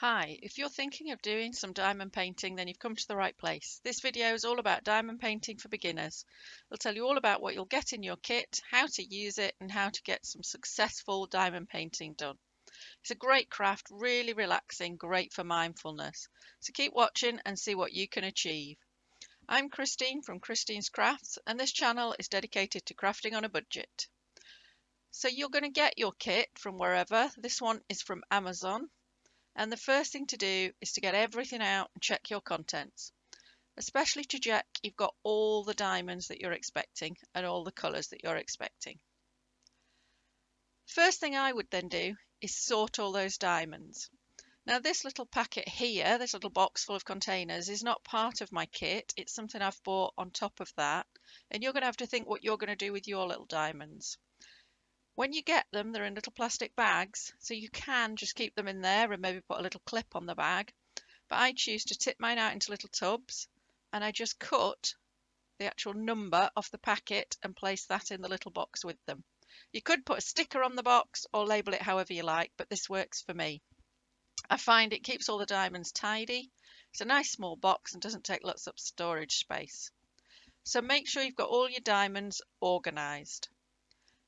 Hi, if you're thinking of doing some diamond painting, then you've come to the right place. This video is all about diamond painting for beginners. It'll tell you all about what you'll get in your kit, how to use it, and how to get some successful diamond painting done. It's a great craft, really relaxing, great for mindfulness. So keep watching and see what you can achieve. I'm Christine from Christine's Crafts, and this channel is dedicated to crafting on a budget. So you're going to get your kit from wherever. This one is from Amazon. And the first thing to do is to get everything out and check your contents, especially to check you've got all the diamonds that you're expecting and all the colours that you're expecting. First thing I would then do is sort all those diamonds. Now this little packet here, this little box full of containers, is not part of my kit. It's something I've bought on top of that, and you're going to have to think what you're going to do with your little diamonds. When you get them, they're in little plastic bags, so you can just keep them in there and maybe put a little clip on the bag. But I choose to tip mine out into little tubs, and I just cut the actual number off the packet and place that in the little box with them. You could put a sticker on the box or label it however you like, but this works for me. I find it keeps all the diamonds tidy. It's a nice small box and doesn't take lots of storage space. So make sure you've got all your diamonds organised.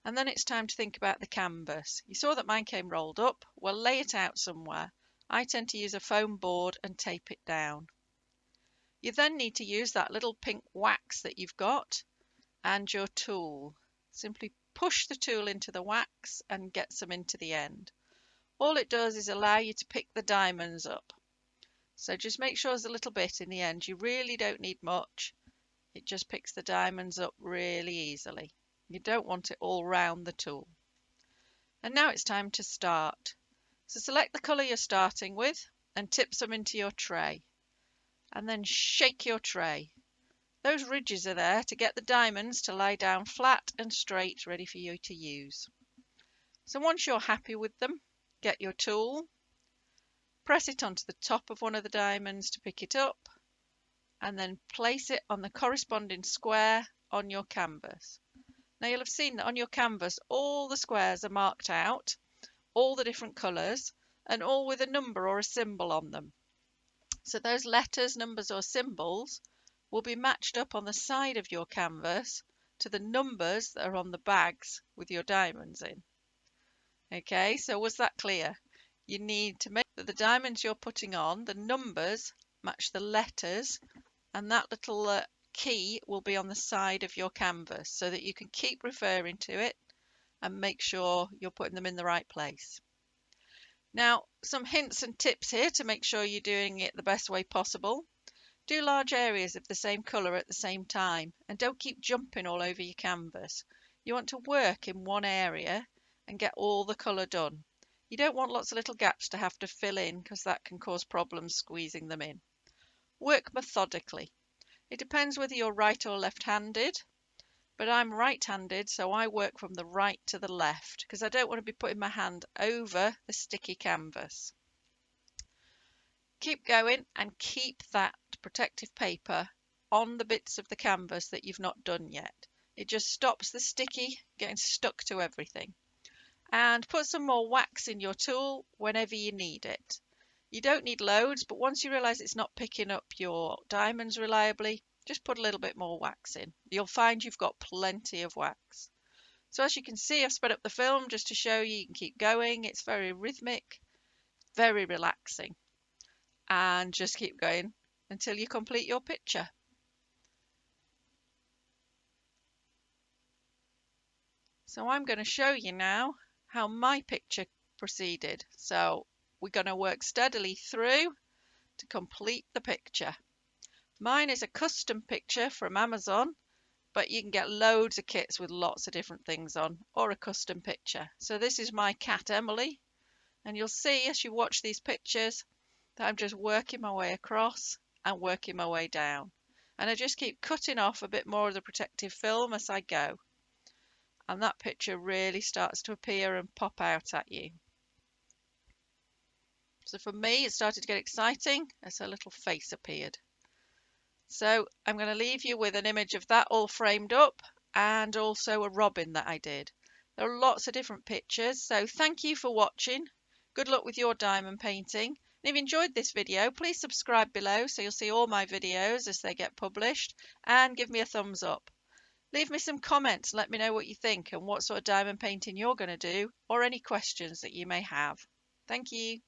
And then it's time to think about the canvas. You saw that mine came rolled up. Well, lay it out somewhere. I tend to use a foam board and tape it down. You then need to use that little pink wax that you've got and your tool. Simply push the tool into the wax and get some into the end. All it does is allow you to pick the diamonds up. So just make sure there's a little bit in the end. You really don't need much. It just picks the diamonds up really easily. You don't want it all round the tool. And now it's time to start. So select the colour you're starting with and tip some into your tray. And then shake your tray. Those ridges are there to get the diamonds to lie down flat and straight, ready for you to use. So once you're happy with them, get your tool, press it onto the top of one of the diamonds to pick it up, and then place it on the corresponding square on your canvas. Now you'll have seen that on your canvas all the squares are marked out, all the different colours, and all with a number or a symbol on them. So those letters, numbers or symbols will be matched up on the side of your canvas to the numbers that are on the bags with your diamonds in. Okay, so was that clear? You need to make that the diamonds you're putting on, the numbers match the letters, and that little key will be on the side of your canvas so that you can keep referring to it and make sure you're putting them in the right place. Now, some hints and tips here to make sure you're doing it the best way possible. Do large areas of the same colour at the same time and don't keep jumping all over your canvas. You want to work in one area and get all the colour done. You don't want lots of little gaps to have to fill in because that can cause problems squeezing them in. Work methodically. It depends whether you're right or left-handed, but I'm right-handed, so I work from the right to the left because I don't want to be putting my hand over the sticky canvas. Keep going and keep that protective paper on the bits of the canvas that you've not done yet. It just stops the sticky getting stuck to everything. And put some more wax in your tool whenever you need it. You don't need loads, but once you realise it's not picking up your diamonds reliably, just put a little bit more wax in. You'll find you've got plenty of wax. So as you can see, I've sped up the film just to show you can keep going. It's very rhythmic, very relaxing. And just keep going until you complete your picture. So I'm going to show you now how my picture proceeded. So we're going to work steadily through to complete the picture. Mine is a custom picture from Amazon, but you can get loads of kits with lots of different things on, or a custom picture. So this is my cat Emily, and you'll see as you watch these pictures that I'm just working my way across and working my way down. And I just keep cutting off a bit more of the protective film as I go. And that picture really starts to appear and pop out at you. So for me, it started to get exciting as her little face appeared. So I'm going to leave you with an image of that all framed up and also a robin that I did. There are lots of different pictures, so thank you for watching. Good luck with your diamond painting. And if you enjoyed this video, please subscribe below so you'll see all my videos as they get published, and give me a thumbs up. Leave me some comments, let me know what you think and what sort of diamond painting you're going to do, or any questions that you may have. Thank you.